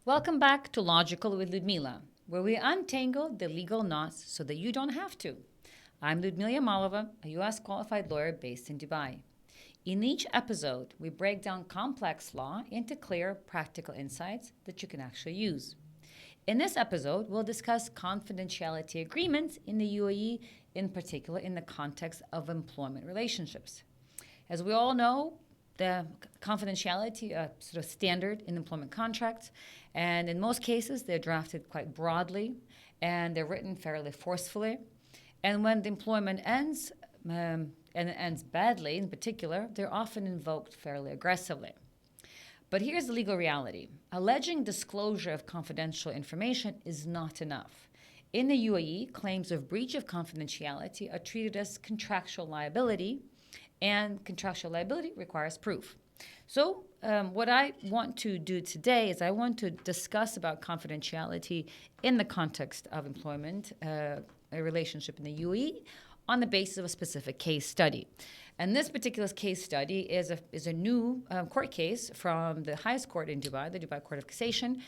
Welcome back to Lawgical with Ludmila, where we untangle the legal knots so that you don't have to. I'm Ludmila Yamalova, a U.S. qualified lawyer based in Dubai. In each episode, we break down complex law into clear, practical insights that you can actually use. In this episode, we'll discuss confidentiality agreements in the UAE, in particular in the context of employment relationships. As we all know, the confidentiality sort of standard in employment contracts, and in most cases they're drafted quite broadly and they're written fairly forcefully. And when the employment ends, and it ends badly in particular, they're often invoked fairly aggressively. But here's the legal reality. Alleging disclosure of confidential information is not enough. In the UAE, claims of breach of confidentiality are treated as contractual liability, and contractual liability requires proof. So what I want to do today is I want to discuss about confidentiality in the context of employment, a relationship in the UAE, on the basis of a specific case study. And this particular case study is a new court case from the highest court in Dubai, the Dubai Court of Cassation,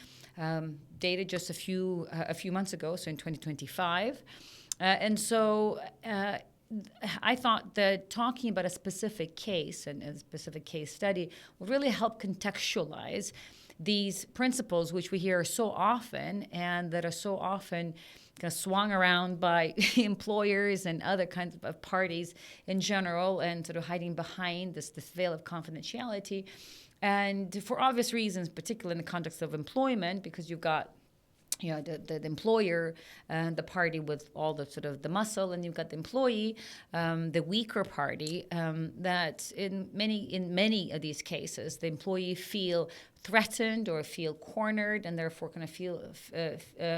dated just a few months ago, so in 2025. I thought that talking about a specific case and a specific case study will really help contextualize these principles which we hear so often and that are so often kind of swung around by employers and other kinds of parties in general, and sort of hiding behind this veil of confidentiality. And for obvious reasons, particularly in the context of employment, because you've got the employer and the party with all the sort of the muscle, and you've got the employee, the weaker party, that in many of these cases, the employee feel threatened or feel cornered, and therefore kind of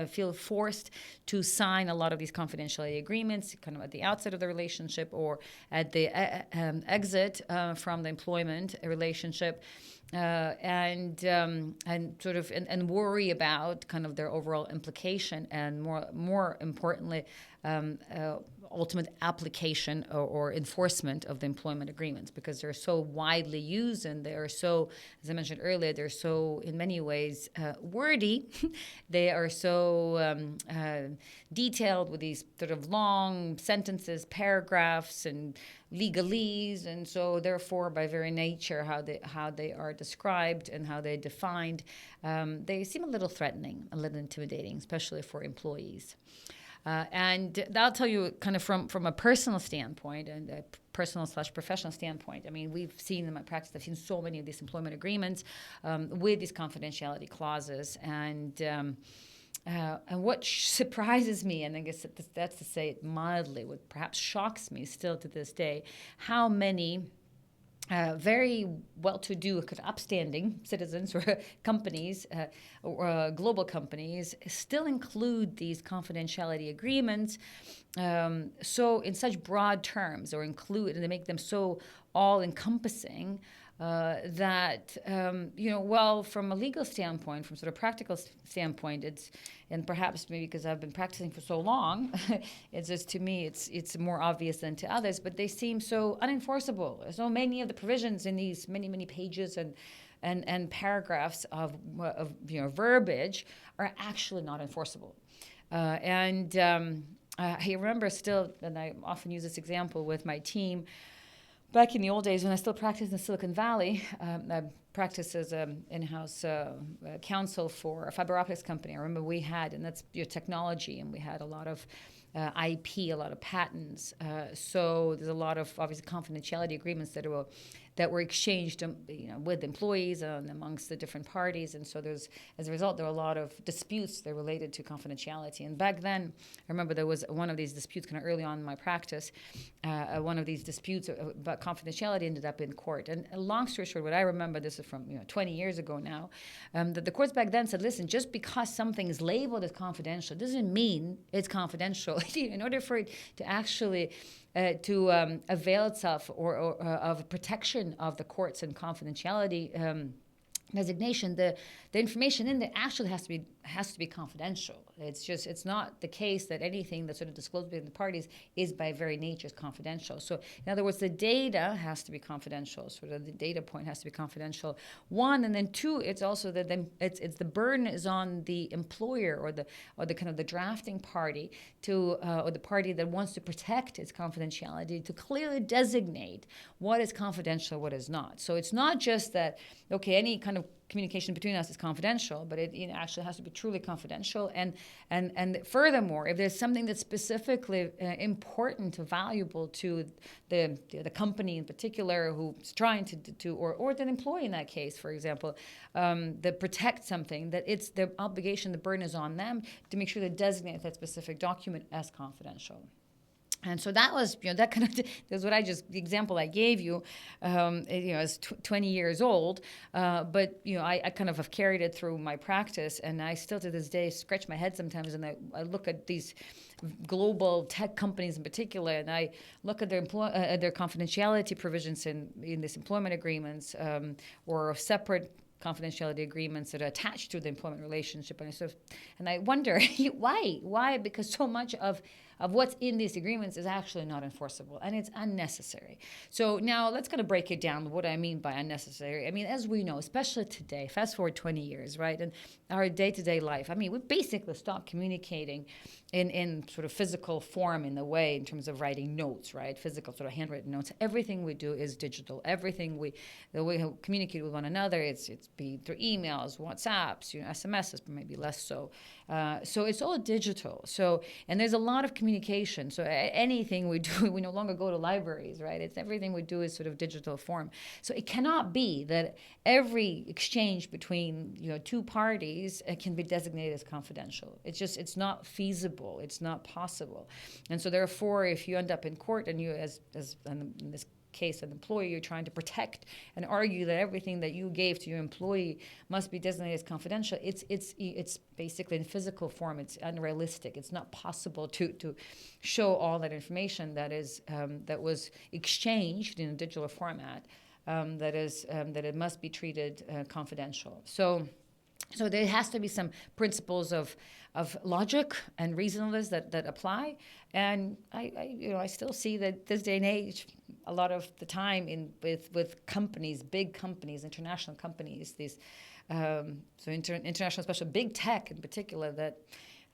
feel forced to sign a lot of these confidentiality agreements kind of at the outset of the relationship or at the exit from the employment relationship. And worry about kind of their overall implication, and more importantly, ultimate application or enforcement of the employment agreements, because they're so widely used and they are so, as I mentioned earlier, they're so in many ways wordy. They are so detailed with these sort of long sentences, paragraphs, and legalese, and so therefore by very nature how they are described and how they're defined, they seem a little threatening, a little intimidating, especially for employees. And I'll tell you kind of from a personal standpoint and a personal/professional standpoint. I mean, we've seen in my practice, I've seen so many of these employment agreements with these confidentiality clauses. And what surprises me, and I guess that's to say it mildly, what perhaps shocks me still to this day, how many very well-to-do, upstanding citizens or companies, or global companies, still include these confidentiality agreements so in such broad terms, or include, and they make them so all-encompassing that well, from a legal standpoint, from sort of practical standpoint, and perhaps maybe because I've been practicing for so long, it's just, to me, it's more obvious than to others, but they seem so unenforceable. So many of the provisions in these many pages and paragraphs of verbiage are actually not enforceable. I remember still, and I often use this example with my team. Back in the old days, when I still practiced in Silicon Valley, I practiced as an in-house counsel for a fiber optics company. I remember we had, and that's your technology, and we had a lot of IP, a lot of patents. So there's a lot of obviously confidentiality agreements that were exchanged, with employees and amongst the different parties. And so as a result, there were a lot of disputes that related to confidentiality. And back then, I remember there was one of these disputes kind of early on in my practice. One of these disputes about confidentiality ended up in court. And long story short, what I remember, this is from 20 years ago now, that the courts back then said, listen, just because something is labeled as confidential doesn't mean it's confidential. In order for it to actually to avail itself or of protection of the courts and confidentiality designation, the information in there actually has to be has to be confidential. It's not the case that anything that's sort of disclosed between the parties is by very nature confidential. So in other words, the data has to be confidential. Sort of the data point has to be confidential. One, and then two, it's also that then it's the burden is on the employer or the kind of the drafting party to or the party that wants to protect its confidentiality to clearly designate what is confidential, what is not. So it's not just that, okay, any kind of communication between us is confidential, but it actually has to be truly confidential. And furthermore, if there's something that's specifically important or valuable to the company in particular who's trying to or an employee in that case, for example, that protect something, that it's their obligation, the burden is on them to make sure they designate that specific document as confidential. And so that was, that kind of, that's what the example I gave you, is 20 years old. But, I kind of have carried it through my practice, and I still to this day scratch my head sometimes, and I look at these global tech companies in particular, and I look at their confidentiality provisions in these employment agreements, or separate confidentiality agreements that are attached to the employment relationship, and I wonder why, because so much of what's in these agreements is actually not enforceable, and it's unnecessary. So now let's kind of break it down, what I mean by unnecessary. I mean, as we know, especially today, fast forward 20 years, right, and our day-to-day life, I mean, we basically stopped communicating in sort of physical form in terms of writing notes, right, physical sort of handwritten notes. Everything we do is digital. Everything the way we communicate with one another, it's be through emails, WhatsApps, SMSs, but maybe less so. So it's all digital. So, and there's a lot of communication. So anything we do, we no longer go to libraries, right? It's everything we do is sort of digital form. So it cannot be that every exchange between two parties can be designated as confidential. It's not feasible. It's not possible. And so therefore, if you end up in court and you, as in this case, an employee, you're trying to protect and argue that everything that you gave to your employee must be designated as confidential, it's basically in physical form. It's unrealistic. It's not possible to show all that information that was exchanged in a digital format, that it must be treated confidential. So there has to be some principles of logic and reasonableness that apply, and I still see that this day and age, a lot of the time with companies, big companies, international companies, these international, especially big tech in particular, that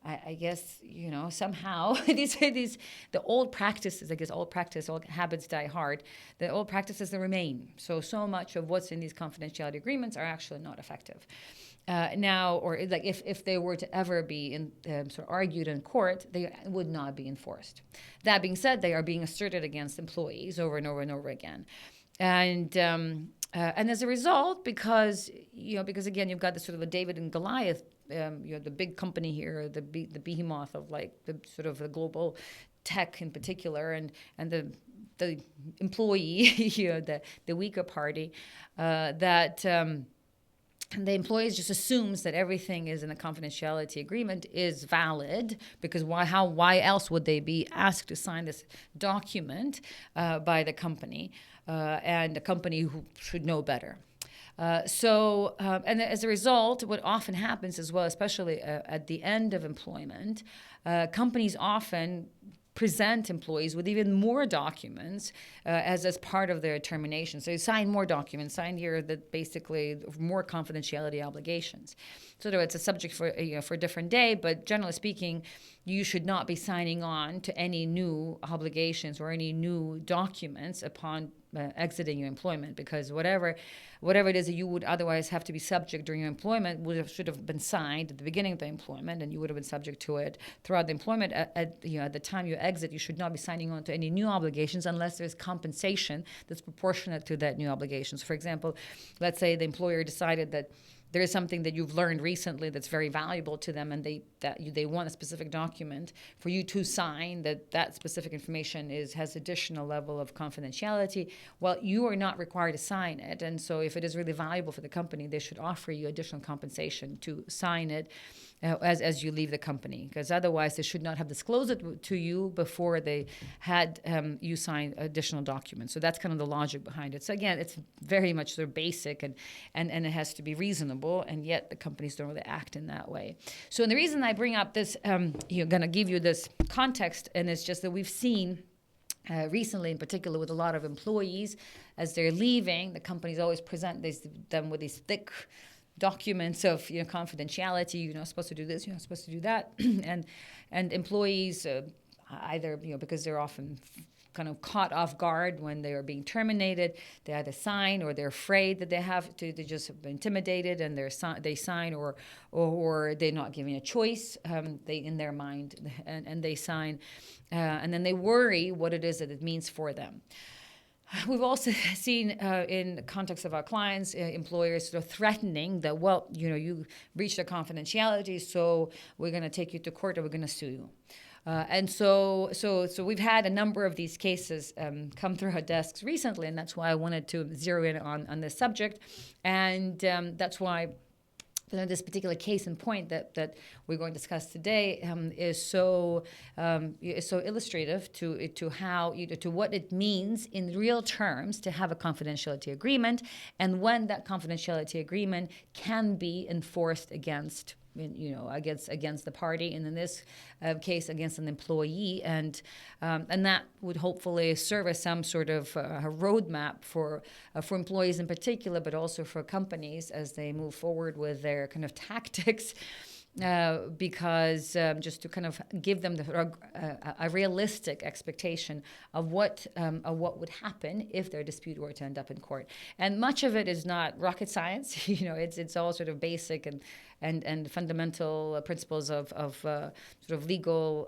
I guess somehow the old practices, old habits die hard. The old practices that remain. So much of what's in these confidentiality agreements are actually not effective. Now, or like if they were to ever be sort of argued in court, they would not be enforced. That being said, they are being asserted against employees over and over and over again, and as a result, because again, you've got this sort of a David and Goliath, the big company here, the behemoth of like the sort of the global tech in particular, and the employee, the weaker party, that. And the employee just assumes that everything is in a confidentiality agreement is valid, because why else would they be asked to sign this document by the company, and a company who should know better. And as a result, what often happens as well, especially at the end of employment, companies often present employees with even more documents as part of their termination. So you sign more documents, sign here that basically more confidentiality obligations. So it's a subject for a different day, but generally speaking, you should not be signing on to any new obligations or any new documents upon exiting your employment, because whatever it is that you would otherwise have to be subject during your employment should have been signed at the beginning of the employment, and you would have been subject to it throughout the employment. At the time you exit, you should not be signing on to any new obligations unless there's compensation that's proportionate to that new obligation. So, for example, let's say the employer decided that there is something that you've learned recently that's very valuable to them, and they want a specific document for you to sign that specific information has additional level of confidentiality. Well, you are not required to sign it, and so if it is really valuable for the company, they should offer you additional compensation to sign it as you leave the company, because otherwise they should not have disclosed it to you before they had you sign additional documents. So that's kind of the logic behind it. So again, it's very much sort of basic, and it has to be reasonable. reasonable, and yet the companies don't really act in that way. So, and the reason I bring up this, going to give you this context, and it's just that we've seen recently, in particular, with a lot of employees, as they're leaving, the companies always present them with these thick documents of confidentiality. You're not supposed to do this. You're not supposed to do that, and employees either because they're often kind of caught off guard when they are being terminated, they either sign, or they're afraid that they have to, they just have been intimidated and they sign, or they're not given a choice, they in their mind, and they sign, and then they worry what it is that it means for them. We've also seen in the context of our clients, employers sort of threatening that, well, you breached the confidentiality, so we're going to take you to court, or we're going to sue you. And so we've had a number of these cases come through our desks recently, and that's why I wanted to zero in on this subject. And that's why this particular case in point that we're going to discuss today is so illustrative to how to what it means in real terms to have a confidentiality agreement, and when that confidentiality agreement can be enforced against the party, and in this case against an employee, and that would hopefully serve as some sort of a roadmap for employees in particular, but also for companies as they move forward with their kind of tactics. Because just to kind of give them a realistic expectation of what would happen if their dispute were to end up in court. And much of it is not rocket science. It's all sort of basic and fundamental principles of sort of legal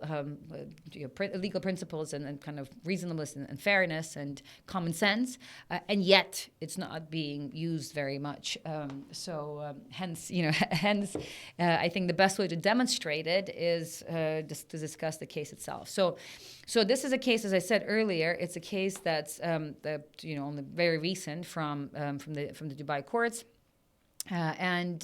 legal principles and kind of reasonableness and fairness and common sense, and yet it's not being used very much. Hence, I think the best way to demonstrate it is just to discuss the case itself. So this is a case, as I said earlier, it's a case that's only very recent from the Dubai courts. And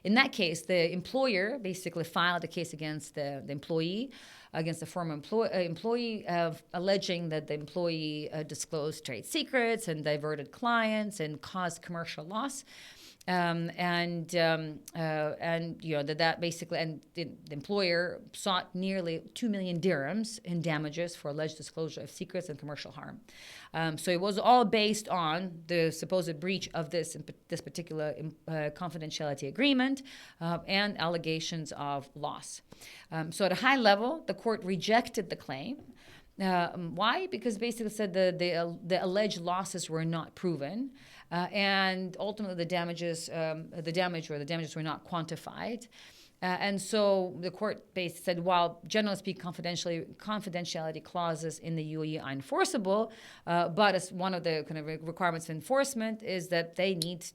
in that case, the employer basically filed a case against the employee, against the former employee, alleging that the employee disclosed trade secrets and diverted clients and caused commercial loss. That basically, and the employer sought nearly 2 million dirhams in damages for alleged disclosure of secrets and commercial harm. So it was all based on the supposed breach of this particular confidentiality agreement and allegations of loss. So at a high level, the court rejected the claim. Why? Because basically said the alleged losses were not proven. And ultimately, the damages were not quantified. And so the court basically said, while generally speaking, confidentiality clauses in the UAE are enforceable, but as one of the kind of requirements of enforcement is that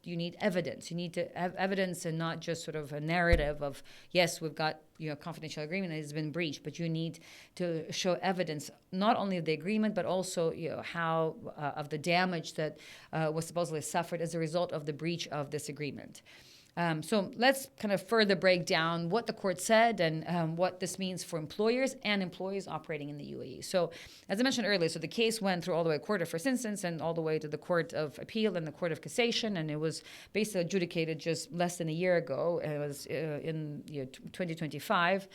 you need evidence. You need to have evidence and not just sort of a narrative of, yes, we've got confidential agreement that has been breached, but you need to show evidence not only of the agreement, but also how of the damage that was supposedly suffered as a result of the breach of this agreement. So let's kind of further break down what the court said and what this means for employers and employees operating in the UAE. So as I mentioned earlier, so the case went through all the way to court of first instance and all the way to the Court of Appeal and the Court of Cassation, and it was basically adjudicated just less than a year ago. It was in 2025.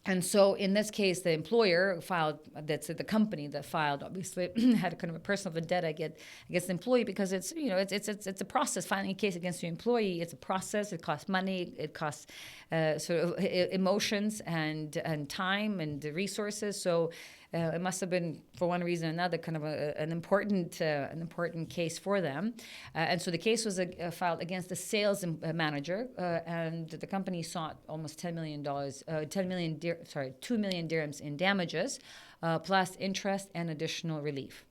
And so in this case, the employer filed, that's the company that filed, obviously had a kind of a personal vendetta against the employee, because it's a process. Filing a case against your employee, it's a process. It costs money. It costs sort of emotions and time and resources. So it must have been, for one reason or another, kind of an important case for them. And so the case was filed against the sales manager, and the company sought almost $2 million dirhams in damages, plus interest and additional relief.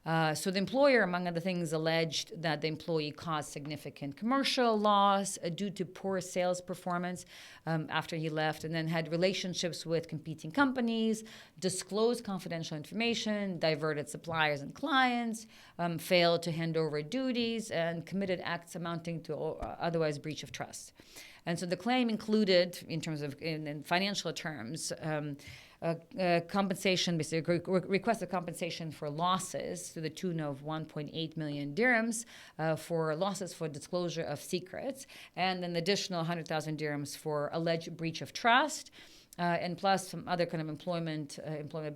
So the employer, among other things, alleged that the employee caused significant commercial loss due to poor sales performance after he left, and then had relationships with competing companies, disclosed confidential information, diverted suppliers and clients, failed to hand over duties, and committed acts amounting to otherwise breach of trust. And so the claim included, in terms of in financial terms, compensation, basically requested compensation for losses to the tune of 1.8 million dirhams for losses for disclosure of secrets, and an additional 100,000 dirhams for alleged breach of trust. And plus some other kind of employment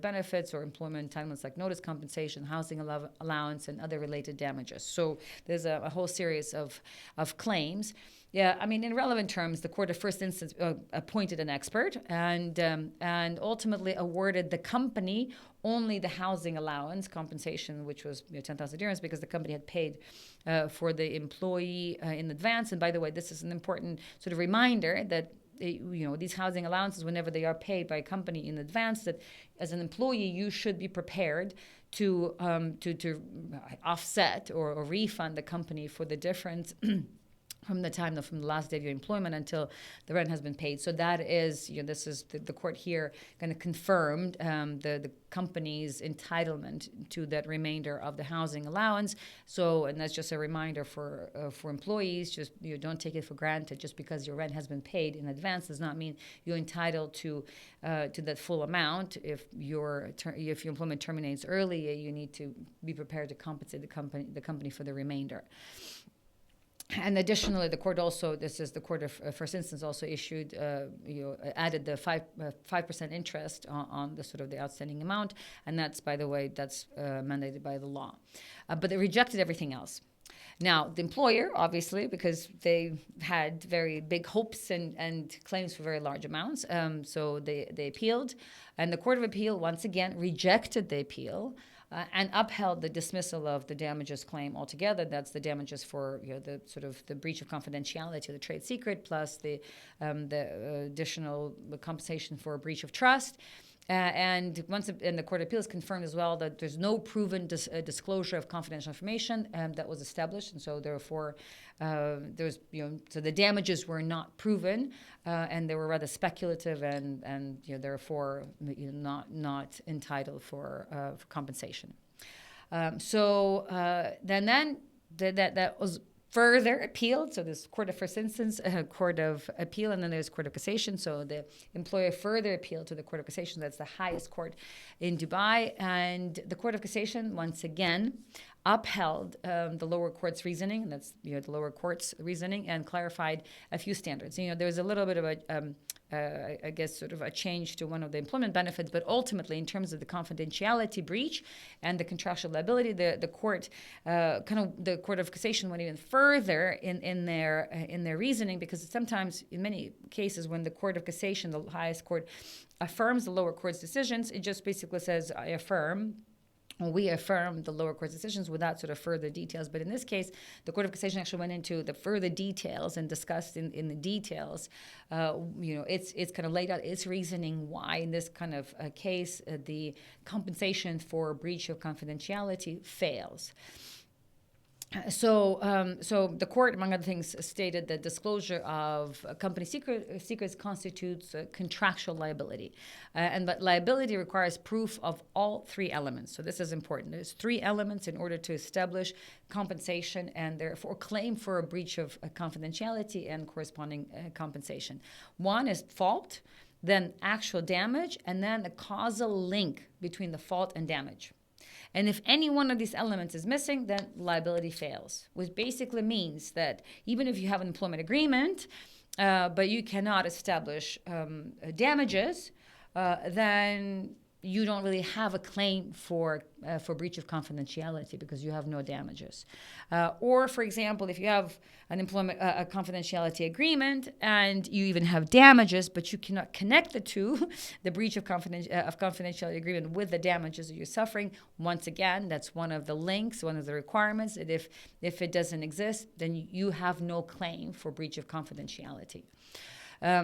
benefits or employment entitlements like notice compensation, housing allowance, and other related damages. So there's a whole series of claims. Yeah, I mean, in relevant terms, the court of first instance appointed an expert and ultimately awarded the company only the housing allowance compensation, which was 10,000 dirhams, because the company had paid for the employee in advance. And by the way, this is an important sort of reminder that these housing allowances, whenever they are paid by a company in advance, that as an employee you should be prepared to offset or refund the company for the difference from the last day of your employment until the rent has been paid. So that is, this is the court here kind of confirmed the company's entitlement to that remainder of the housing allowance. So, and that's just a reminder for employees, just don't take it for granted. Just because your rent has been paid in advance does not mean you're entitled to that full amount. If your employment terminates early, you need to be prepared to compensate the company for the remainder. And additionally, the court also, this is the court of first instance, also issued, added the 5% interest on the sort of the outstanding amount, and that's, by the way, that's mandated by the law. But they rejected everything else. Now, the employer, obviously, because they had very big hopes and claims for very large amounts, so they appealed, and the Court of Appeal once again rejected the appeal. And upheld the dismissal of the damages claim altogether. That's the damages for the sort of the breach of confidentiality of the trade secret, plus the additional compensation for a breach of trust. And the Court of Appeals confirmed as well that there's no proven disclosure of confidential information that was established, and so therefore there's so the damages were not proven, and they were rather speculative, and therefore not entitled for compensation. Then that was further appealed. So there's Court of First Instance, Court of Appeal, and then there's Court of Cassation. So the employer further appealed to the Court of Cassation. That's the highest court in Dubai. And the Court of Cassation, once again, upheld the lower court's reasoning, and that's the lower court's reasoning, and clarified a few standards. There's a little bit of I guess sort of a change to one of the employment benefits, but ultimately in terms of the confidentiality breach and the contractual liability, the court the Court of Cassation went even further in their reasoning, because sometimes in many cases when the Court of Cassation, the highest court, affirms the lower court's decisions, it just basically says, I affirm. We affirm the lower court's decisions without sort of further details. But in this case, the Court of Cassation actually went into the further details and discussed in the details, it's kind of laid out its reasoning why in this kind of case the compensation for breach of confidentiality fails. So the court, among other things, stated that disclosure of company secrets constitutes contractual liability. But liability requires proof of all three elements. So this is important. There's three elements in order to establish compensation and therefore claim for a breach of confidentiality and corresponding compensation. One is fault, then actual damage, and then a causal link between the fault and damage. And if any one of these elements is missing, then liability fails, which basically means that even if you have an employment agreement, but you cannot establish damages, then you don't really have a claim for breach of confidentiality because you have no damages. Or, for example, if you have an employment a confidentiality agreement and you even have damages, but you cannot connect the two, the breach of confidentiality agreement with the damages that you're suffering. Once again, that's one of the links, one of the requirements. That if it doesn't exist, then you have no claim for breach of confidentiality.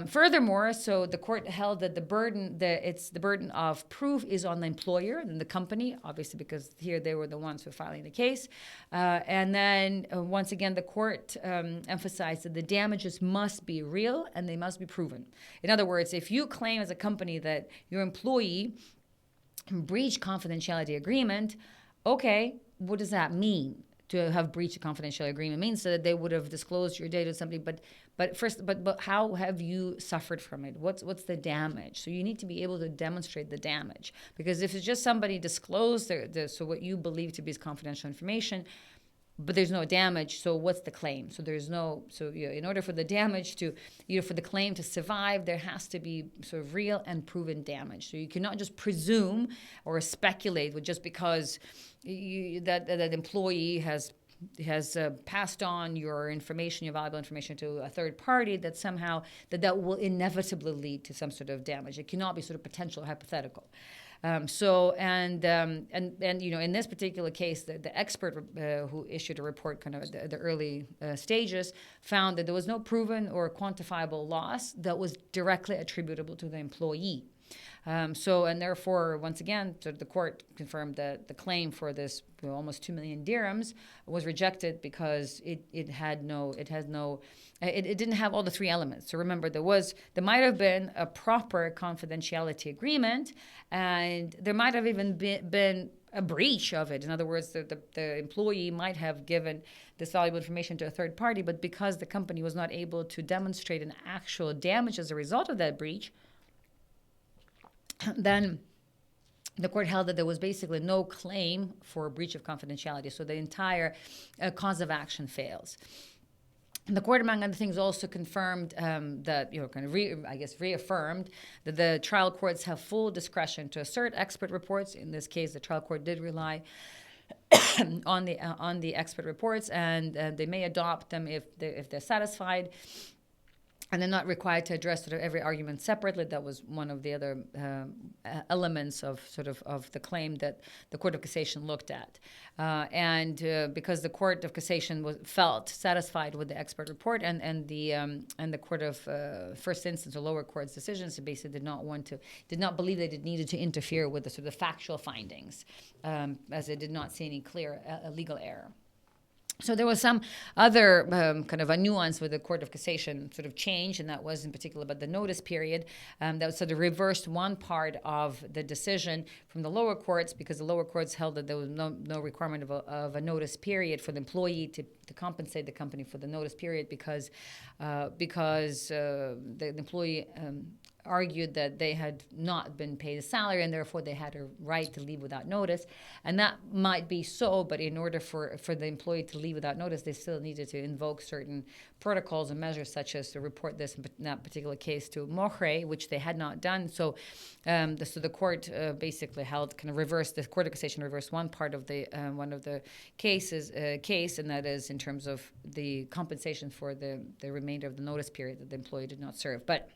Furthermore, so the court held that the burden of proof is on the employer and the company, obviously because here they were the ones who were filing the case. And then once again, the court emphasized that the damages must be real and they must be proven. In other words, if you claim as a company that your employee breached confidentiality agreement, okay, what does that mean? To have breached a confidentiality agreement means that they would have disclosed your data to somebody, But first, but how have you suffered from it? What's the damage? So you need to be able to demonstrate the damage, because if it's just somebody disclosed so what you believe to be is confidential information, but there's no damage, so what's the claim? So there's no, so in order for the damage to, for the claim to survive, there has to be sort of real and proven damage. So you cannot just presume or speculate with just because that employee has passed on your information, your valuable information, to a third party, that somehow that will inevitably lead to some sort of damage. It cannot be sort of potential or hypothetical. In this particular case, the expert who issued a report kind of at the early stages found that there was no proven or quantifiable loss that was directly attributable to the employee. And therefore, once again, so the court confirmed that the claim for this almost 2 million dirhams was rejected because it didn't have all the three elements. So remember, there might have been a proper confidentiality agreement, and there might have even been a breach of it. In other words, the employee might have given this valuable information to a third party, but because the company was not able to demonstrate an actual damage as a result of that breach, then the court held that there was basically no claim for a breach of confidentiality. So the entire cause of action fails. And the court, among other things, also confirmed reaffirmed that the trial courts have full discretion to assert expert reports. In this case, the trial court did rely on the expert reports, and they may adopt them if they're satisfied. And they're not required to address sort of every argument separately. That was one of the other elements of the claim that the Court of Cassation looked at. Because the Court of Cassation felt satisfied with the expert report and the Court of First Instance or lower court's decisions, it basically did not believe that it needed to interfere with the sort of factual findings, as it did not see any clear legal error. So there was some other kind of a nuance with the Court of Cassation sort of change, and that was in particular about the notice period. That sort of reversed one part of the decision from the lower courts, because the lower courts held that there was no requirement of a notice period for the employee to compensate the company for the notice period, because the employee argued that they had not been paid a salary and therefore they had a right to leave without notice. And that might be so, but in order for the employee to leave without notice, they still needed to invoke certain protocols and measures, such as to report this in that particular case to Mohre, which they had not done. So the court basically reversed, the Court of Cassation reversed one part of the case, and that is in terms of the compensation for the remainder of the notice period that the employee did not serve. But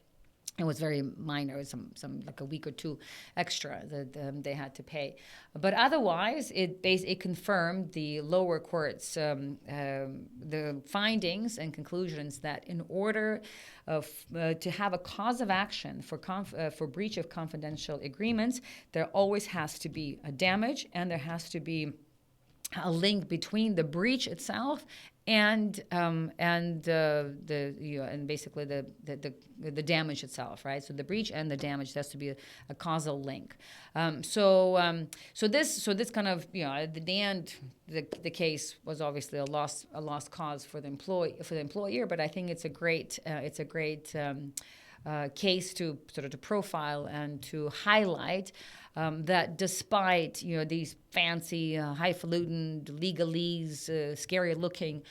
it was very minor, some like a week or two extra that they had to pay. But otherwise, it confirmed the lower court's the findings and conclusions that in order to have a cause of action for breach of confidential agreements, there always has to be a damage, and there has to be a link between the breach itself and basically the damage itself, right? So the breach and the damage has to be a causal link. So this kind of, at the end, the case was obviously a lost cause for the employer, but I think it's a great case to sort of to profile and to highlight that despite these fancy, highfalutin, legalese, scary-looking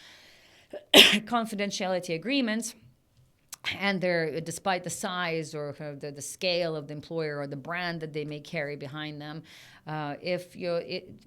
confidentiality agreements, and despite the size or kind of the scale of the employer or the brand that they may carry behind them,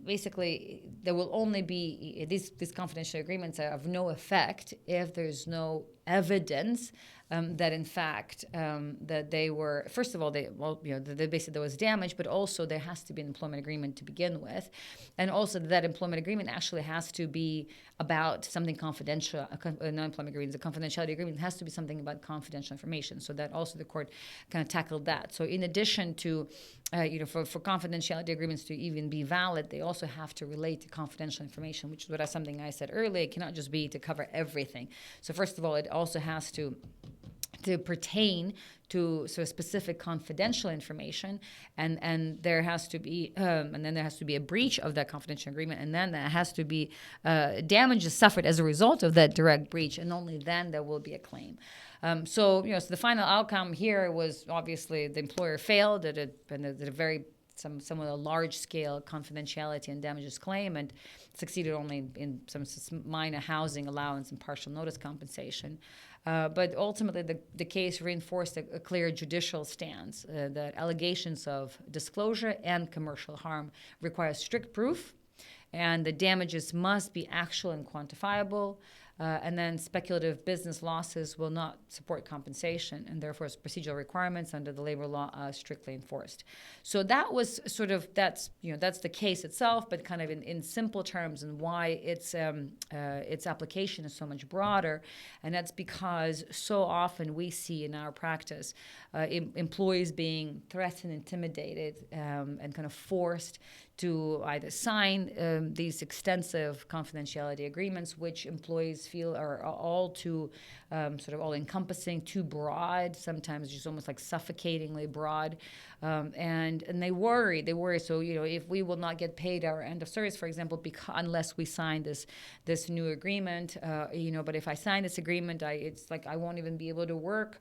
basically there will only be these confidential agreements are of no effect if there's no evidence that in fact that they were, first of all, basically there was damage, but also there has to be an employment agreement to begin with, and also that employment agreement actually has to be about something confidential. Non-employment agreement, the confidentiality agreement has to be something about confidential information. So that also the court kind of tackled that. So in addition to for confidentiality agreements to even be valid, they also have to relate to confidential information, which is something I said earlier. It cannot just be to cover everything. So first of all, it also has to to pertain to sort of specific confidential information, and there has to be and then there has to be a breach of that confidential agreement, and then there has to be damages suffered as a result of that direct breach, and only then there will be a claim. So the final outcome here was obviously the employer failed at a very somewhat a large-scale confidentiality and damages claim, and succeeded only in some minor housing allowance and partial notice compensation. But ultimately, the case reinforced a clear judicial stance that allegations of disclosure and commercial harm require strict proof, and the damages must be actual and quantifiable. And then speculative business losses will not support compensation, and therefore procedural requirements under the labor law are strictly enforced. So that was sort of that's the case itself, but kind of in simple terms, and why its application is so much broader, and that's because so often we see in our practice employees being threatened, intimidated, and kind of forced to either sign these extensive confidentiality agreements, which employees feel are all too sort of all-encompassing, too broad, sometimes just almost like suffocatingly broad, and they worry. So if we will not get paid our end of service, for example, unless we sign this new agreement, but if I sign this agreement, it's like I won't even be able to work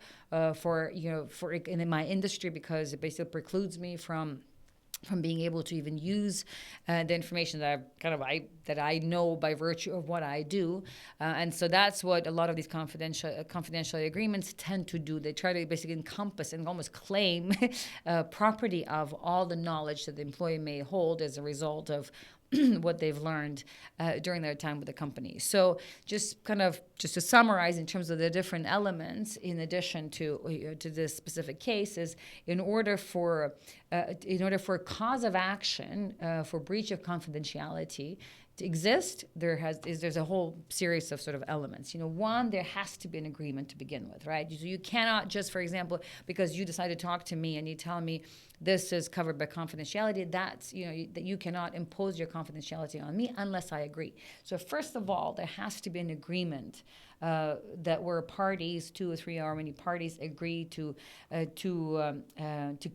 for in my industry, because it basically precludes me from being able to even use the information that I know by virtue of what I do, and so that's what a lot of these confidentiality agreements tend to do. They try to basically encompass and almost claim property of all the knowledge that the employee may hold as a result of what they've learned during their time with the company. So just to summarize in terms of the different elements, in addition to this specific case, is in order for a cause of action for breach of confidentiality to exist, there's a whole series of sort of elements. One, there has to be an agreement to begin with, right? So you cannot just, for example, because you decide to talk to me and you tell me this is covered by confidentiality, that you cannot impose your confidentiality on me unless I agree. So first of all, there has to be an agreement that where parties, 2 or 3 or many parties, agree to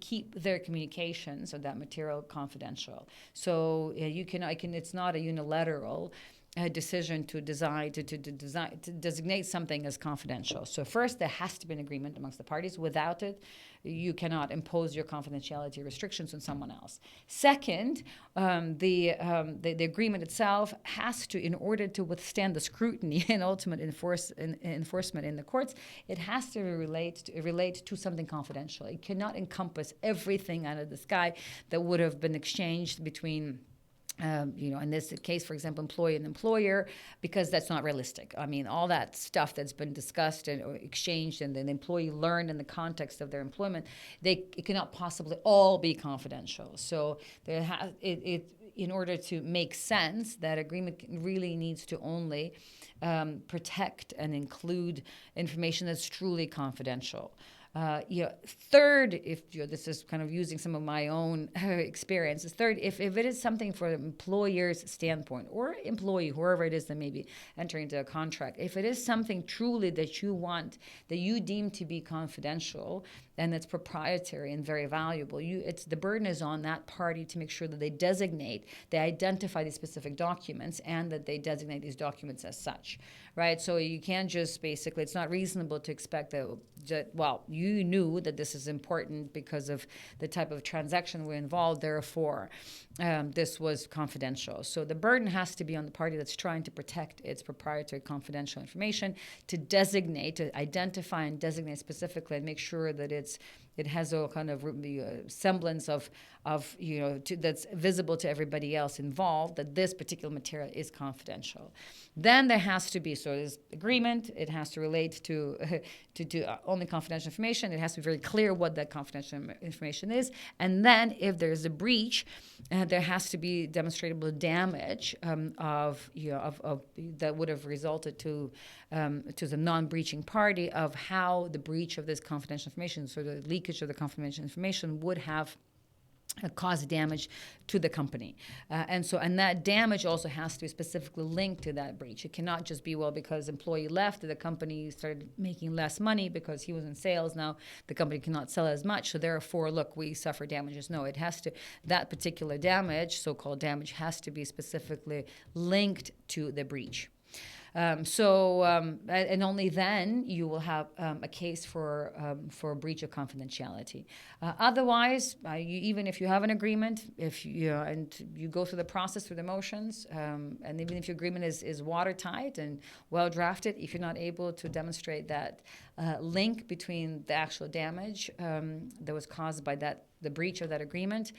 keep their communications of that material confidential. So it's not a unilateral decision to designate something as confidential. So first, there has to be an agreement amongst the parties. Without it, you cannot impose your confidentiality restrictions on someone else. Second, the agreement itself has to, in order to withstand the scrutiny and ultimate enforcement in the courts, it has to relate to something confidential. It cannot encompass everything under the sky that would have been exchanged between in this case, for example, employee and employer, because that's not realistic. I mean, all that stuff that's been discussed and exchanged and the employee learned in the context of their employment, it cannot possibly all be confidential. So in order to make sense, that agreement really needs to only protect and include information that's truly confidential. Third, if this is kind of using some of my own experiences, third, if it is something for the employer's standpoint or employee, whoever it is that may be entering into a contract, if it is something truly that you deem to be confidential and that's proprietary and very valuable, the burden is on that party to make sure that they identify these specific documents and that they designate these documents as such, right? So you can't just basically, it's not reasonable to expect that you knew that this is important because of the type of transaction we're involved, therefore this was confidential. So the burden has to be on the party that's trying to protect its proprietary confidential information to identify and designate specifically and make sure that it has a kind of semblance of that's visible to everybody else involved, that this particular material is confidential. Then there has to be, so there's agreement, it has to relate to only confidential information, it has to be very clear what that confidential information is, and then if there's a breach, there has to be demonstrable damage that would have resulted to the non-breaching party of how the breach of this confidential information, so the leakage of the confidential information would have cause damage to the company. And that damage also has to be specifically linked to that breach. It cannot just be, well, because employee left, the company started making less money because he was in sales. Now the company cannot sell as much. So therefore, look, we suffer damages. No, it has to, that particular damage, so-called damage, has to be specifically linked to the breach. And only then you will have a case for breach of confidentiality. Otherwise, even if you have an agreement, if you and you go through the process, through the motions, and even if your agreement is watertight and well drafted, if you're not able to demonstrate that link between the actual damage that was caused by the breach of that agreement,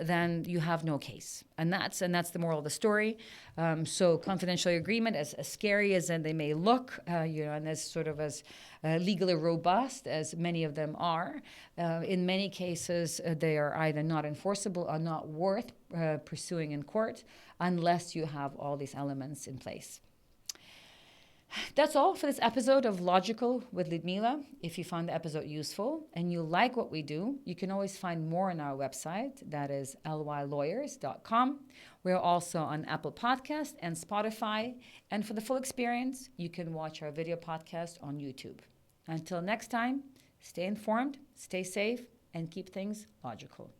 then you have no case. And that's the moral of the story. So confidentiality agreement, as scary as they may look, and as sort of as legally robust as many of them are, in many cases they are either not enforceable or not worth pursuing in court unless you have all these elements in place. That's all for this episode of Lawgical with Ludmila. If you found the episode useful and you like what we do, you can always find more on our website. That is lylawyers.com. We're also on Apple Podcast and Spotify. And for the full experience, you can watch our video podcast on YouTube. Until next time, stay informed, stay safe, and keep things logical.